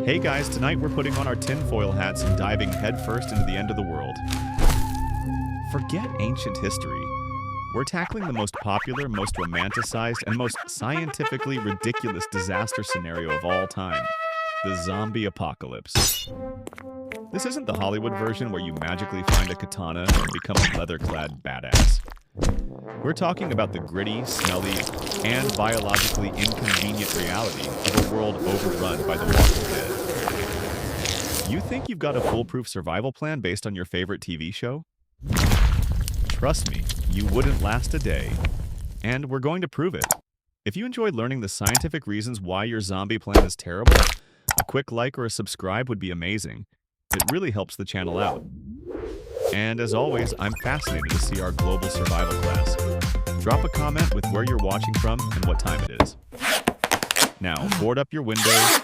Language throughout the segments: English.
Hey guys, tonight we're putting on our tinfoil hats and diving headfirst into the end of the world. Forget ancient history. We're tackling the most popular, most romanticized, and most scientifically ridiculous disaster scenario of all time, the zombie apocalypse. This isn't the Hollywood version where you magically find a katana and become a leather-clad badass. We're talking about the gritty, smelly, and biologically inconvenient reality of a world overrun by the Walking Dead. You think you've got a foolproof survival plan based on your favorite TV show? Trust me, you wouldn't last a day. And we're going to prove it. If you enjoyed learning the scientific reasons why your zombie plan is terrible, a quick like or a subscribe would be amazing. It really helps the channel out. And as always, I'm fascinated to see our global survival class. Drop a comment with where you're watching from and what time it is. Now, board up your windows,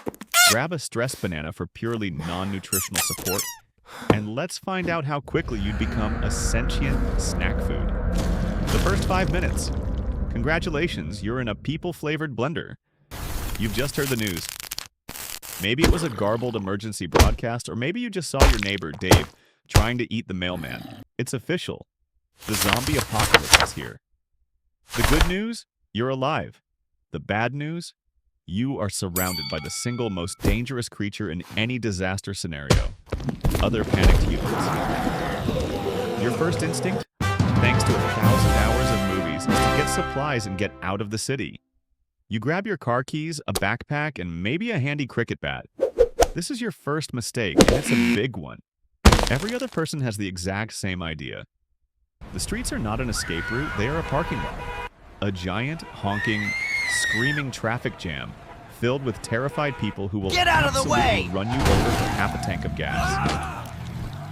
grab a stress banana for purely non-nutritional support, and let's find out how quickly you'd become a sentient snack food. The first 5 minutes. Congratulations, you're in a people-flavored blender. You've just heard the news. Maybe it was a garbled emergency broadcast, or maybe you just saw your neighbor, Dave, trying to eat the mailman. It's official. The zombie apocalypse is here. The good news? You're alive. The bad news? You are surrounded by the single most dangerous creature in any disaster scenario. Other panicked humans. Your first instinct, thanks to 1,000 hours of movies, is to get supplies and get out of the city. You grab your car keys, a backpack, and maybe a handy cricket bat. This is your first mistake, and it's a big one. Every other person has the exact same idea. The streets are not an escape route, they are a parking lot. A giant, honking, screaming traffic jam filled with terrified people who will Get out of the way! run you over for half a tank of gas.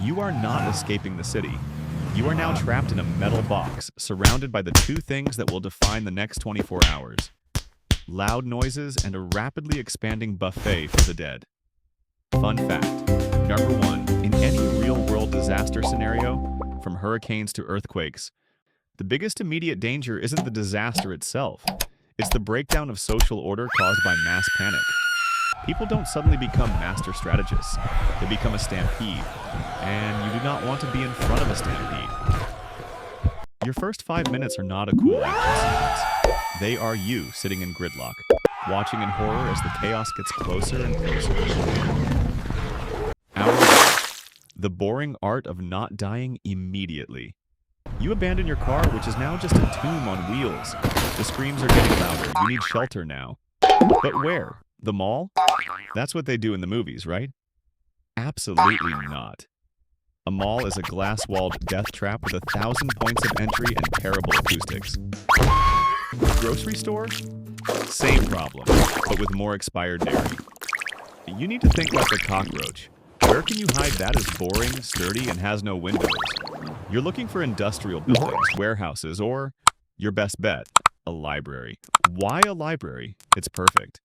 You are not escaping the city. You are now trapped in a metal box, surrounded by the two things that will define the next 24 hours. Loud noises and a rapidly expanding buffet for the dead. Fun fact. Number 1. In any real-world disaster scenario, from hurricanes to earthquakes, the biggest immediate danger isn't the disaster itself. It's the breakdown of social order caused by mass panic. People don't suddenly become master strategists. They become a stampede, and you do not want to be in front of a stampede. Your first 5 minutes are not a cool action sequence. They are you sitting in gridlock, watching in horror as the chaos gets closer and closer. Hour 1. The boring art of not dying immediately. You abandon your car, which is now just a tomb on wheels. The screams are getting louder. You need shelter now. But where? The mall? That's what they do in the movies, right? Absolutely not. A mall is a glass-walled death trap with 1,000 points of entry and terrible acoustics. Grocery store? Same problem, but with more expired dairy. You need to think like a cockroach. Where can you hide that is boring, sturdy, and has no windows? You're looking for industrial buildings, warehouses, or, your best bet, a library. Why a library? It's perfect.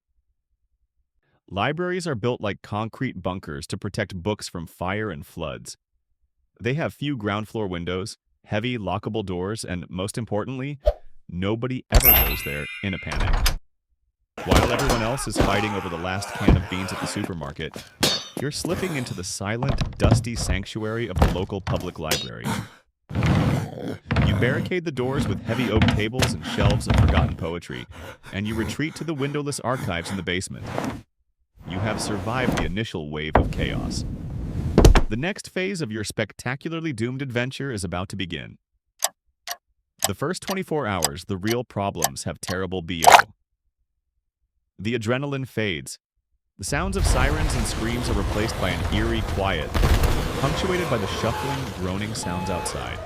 Libraries are built like concrete bunkers to protect books from fire and floods. They have few ground floor windows, heavy lockable doors, and most importantly, nobody ever goes there in a panic. While everyone else is fighting over the last can of beans at the supermarket, you're slipping into the silent, dusty sanctuary of the local public library. You barricade the doors with heavy oak tables and shelves of forgotten poetry, and you retreat to the windowless archives in the basement. You have survived the initial wave of chaos. The next phase of your spectacularly doomed adventure is about to begin. The first 24 hours, the real problems have terrible BO. The adrenaline fades. The sounds of sirens and screams are replaced by an eerie quiet, punctuated by the shuffling, groaning sounds outside.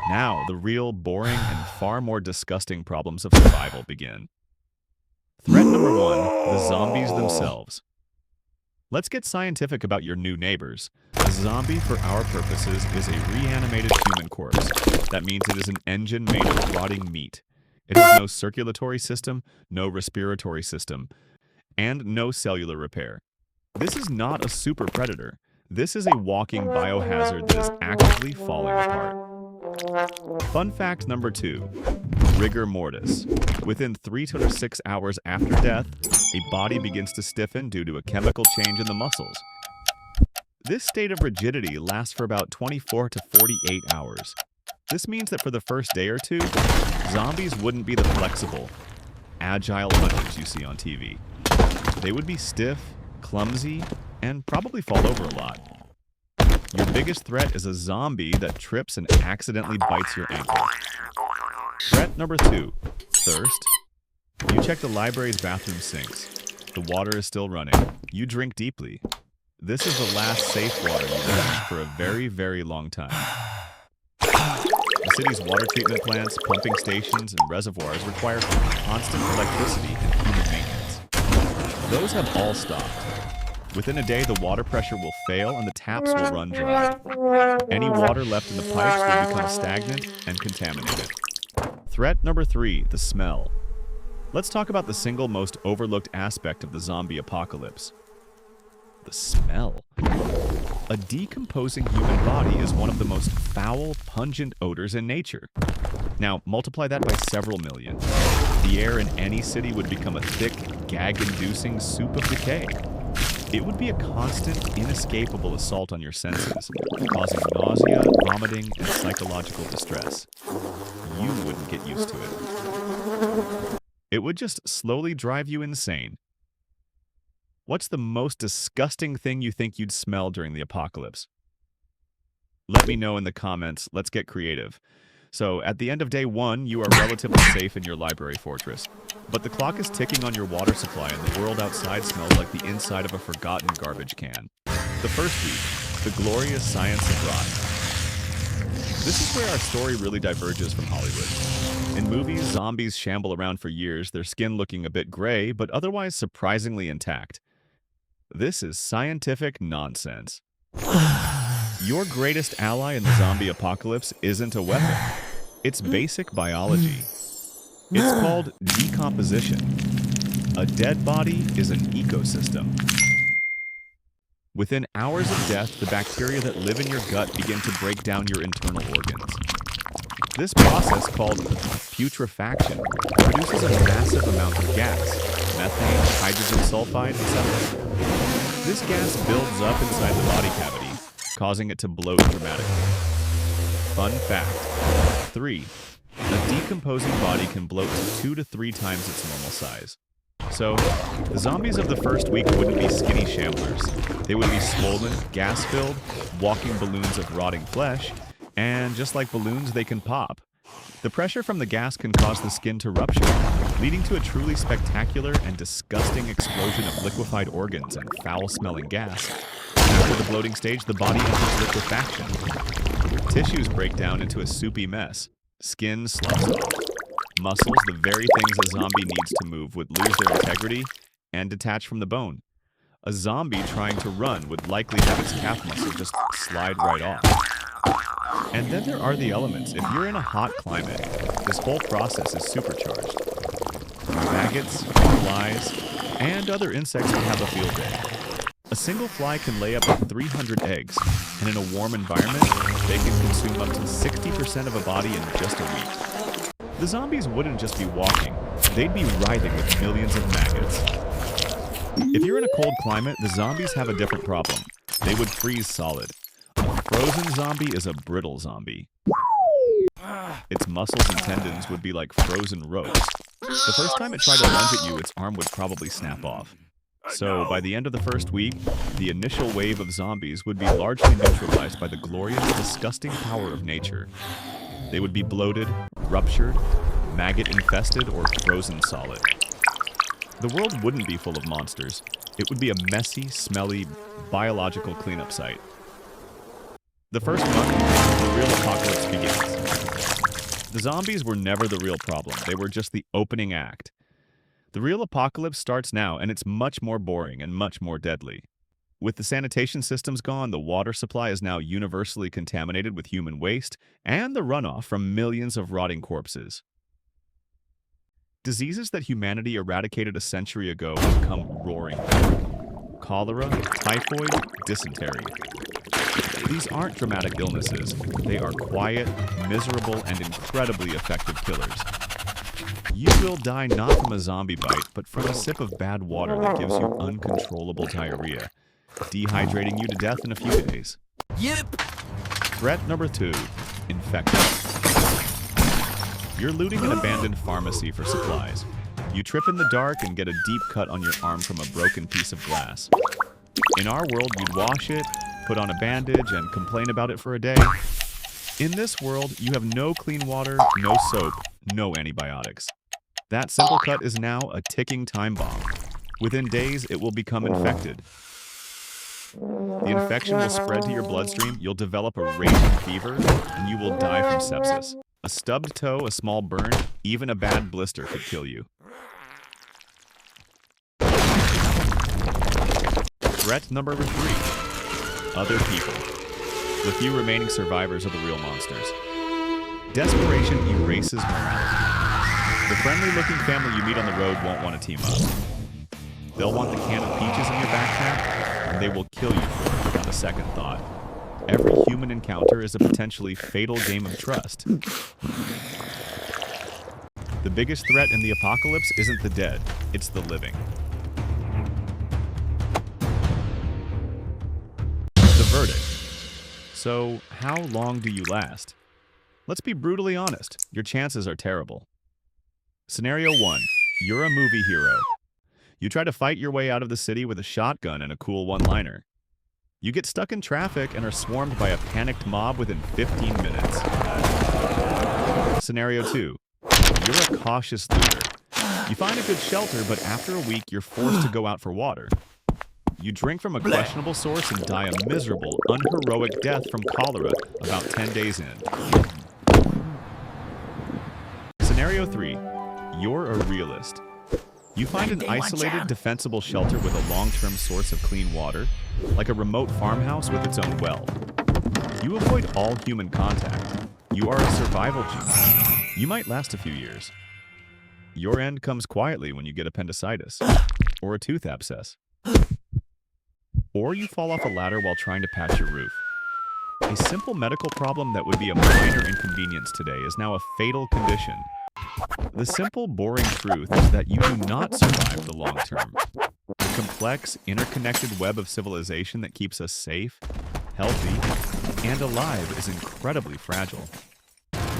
Now, the real, boring, and far more disgusting problems of survival begin. Threat number 1, the zombies themselves. Let's get scientific about your new neighbors. A zombie, for our purposes, is a reanimated human corpse. That means it is an engine made of rotting meat. It has no circulatory system, no respiratory system, and no cellular repair. This is not a super predator. This is a walking biohazard that is actively falling apart. Fun fact number 2, rigor mortis. Within 3 to 6 hours after death, A body begins to stiffen due to a chemical change in the muscles. This state of rigidity lasts for about 24 to 48 hours. This means that for the first day or two, zombies wouldn't be the flexible, agile hunters you see on TV. They would be stiff, clumsy, and probably fall over a lot. Your biggest threat is a zombie that trips and accidentally bites your ankle. Threat number 2, thirst. You check the library's bathroom sinks. The water is still running. You drink deeply. This is the last safe water you've had for a very, very long time. The city's water treatment plants, pumping stations, and reservoirs require constant electricity and human maintenance. Those have all stopped. Within a day, the water pressure will fail and the taps will run dry. Any water left in the pipes will become stagnant and contaminated. Threat number 3, the smell. Let's talk about the single most overlooked aspect of the zombie apocalypse. The smell. A decomposing human body is one of the most foul, pungent odors in nature. Now, multiply that by several million. The air in any city would become a thick, gag-inducing soup of decay. It would be a constant, inescapable assault on your senses, causing nausea, vomiting, and psychological distress. You wouldn't get used to it. It would just slowly drive you insane. What's the most disgusting thing you think you'd smell during the apocalypse? Let me know in the comments. Let's get creative. So, at the end of day 1, you are relatively safe in your library fortress. But the clock is ticking on your water supply and the world outside smells like the inside of a forgotten garbage can. The first week, the glorious science of rot. This is where our story really diverges from Hollywood. In movies, zombies shamble around for years, their skin looking a bit gray, but otherwise surprisingly intact. This is scientific nonsense. Your greatest ally in the zombie apocalypse isn't a weapon. It's basic biology. It's called decomposition. A dead body is an ecosystem. Within hours of death, the bacteria that live in your gut begin to break down your internal organs. This process, called putrefaction, produces a massive amount of gas, methane, hydrogen sulfide, etc. This gas builds up inside the body cavity, causing it to bloat dramatically. Fun fact. 3. A decomposing body can bloat to 2 to 3 times its normal size. So, the zombies of the first week wouldn't be skinny shamblers. They would be swollen, gas-filled, walking balloons of rotting flesh, and just like balloons, they can pop. The pressure from the gas can cause the skin to rupture, leading to a truly spectacular and disgusting explosion of liquefied organs and foul-smelling gas. After the bloating stage, the body enters liquefaction. Tissues break down into a soupy mess. Skin sloughs off. Muscles, the very things a zombie needs to move, would lose their integrity and detach from the bone. A zombie trying to run would likely have its calf muscle just slide right off. And then there are the elements. If you're in a hot climate, this whole process is supercharged. Maggots, flies, and other insects can have a field day. A single fly can lay up to 300 eggs, and in a warm environment, they can consume up to 60% of a body in just a week. The zombies wouldn't just be walking, they'd be writhing with millions of maggots. If you're in a cold climate, the zombies have a different problem. They would freeze solid. A frozen zombie is a brittle zombie. Its muscles and tendons would be like frozen ropes. The first time it tried to lunge at you, its arm would probably snap off. So, by the end of the first week, the initial wave of zombies would be largely neutralized by the glorious, disgusting power of nature. They would be bloated, ruptured, maggot-infested, or frozen solid. The world wouldn't be full of monsters. It would be a messy, smelly, biological cleanup site. The first month, the real apocalypse begins. The zombies were never the real problem. They were just the opening act. The real apocalypse starts now, and it's much more boring and much more deadly. With the sanitation systems gone, the water supply is now universally contaminated with human waste and the runoff from millions of rotting corpses. Diseases that humanity eradicated a century ago have come roaring back. Cholera, typhoid, dysentery. These aren't dramatic illnesses. They are quiet, miserable, and incredibly effective killers. You will die not from a zombie bite, but from a sip of bad water that gives you uncontrollable diarrhea, dehydrating you to death in a few days. Yep. Threat number 2, infection. You're looting an abandoned pharmacy for supplies. You trip in the dark and get a deep cut on your arm from a broken piece of glass. In our world, you'd wash it, put on a bandage, and complain about it for a day. In this world, you have no clean water, no soap, no antibiotics. That simple cut is now a ticking time bomb. Within days, it will become infected. The infection will spread to your bloodstream, you'll develop a raging fever, and you will die from sepsis. A stubbed toe, a small burn, even a bad blister could kill you. Threat number 3, other people. The few remaining survivors are the real monsters. Desperation erases morality. The friendly-looking family you meet on the road won't want to team up. They'll want the can of peaches in your backpack, and they will kill you for it without a second thought. Every human encounter is a potentially fatal game of trust. The biggest threat in the apocalypse isn't the dead, it's the living. The verdict. So, how long do you last? Let's be brutally honest, your chances are terrible. Scenario 1. You're a movie hero. You try to fight your way out of the city with a shotgun and a cool one-liner. You get stuck in traffic and are swarmed by a panicked mob within 15 minutes. Scenario 2. You're a cautious looter. You find a good shelter, but after a week, you're forced to go out for water. You drink from a questionable source and die a miserable, unheroic death from cholera about 10 days in. Scenario 3. You're a realist. You find an isolated, defensible shelter with a long-term source of clean water, like a remote farmhouse with its own well. You avoid all human contact. You are a survival genius. You might last a few years. Your end comes quietly when you get appendicitis, or a tooth abscess. Or you fall off a ladder while trying to patch your roof. A simple medical problem that would be a minor inconvenience today is now a fatal condition. The simple, boring truth is that you do not survive the long term. The complex, interconnected web of civilization that keeps us safe, healthy, and alive is incredibly fragile.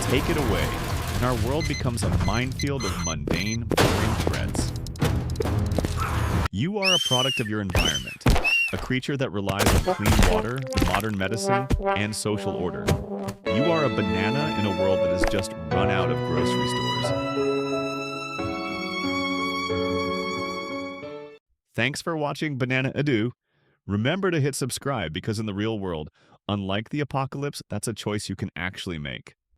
Take it away, and our world becomes a minefield of mundane, boring threats. You are a product of your environment, a creature that relies on clean water, modern medicine, and social order. You are a banana in a world that has just run out of grocery stores. Thanks for watching Banana Adieu. Remember to hit subscribe because in the real world, unlike the apocalypse, that's a choice you can actually make.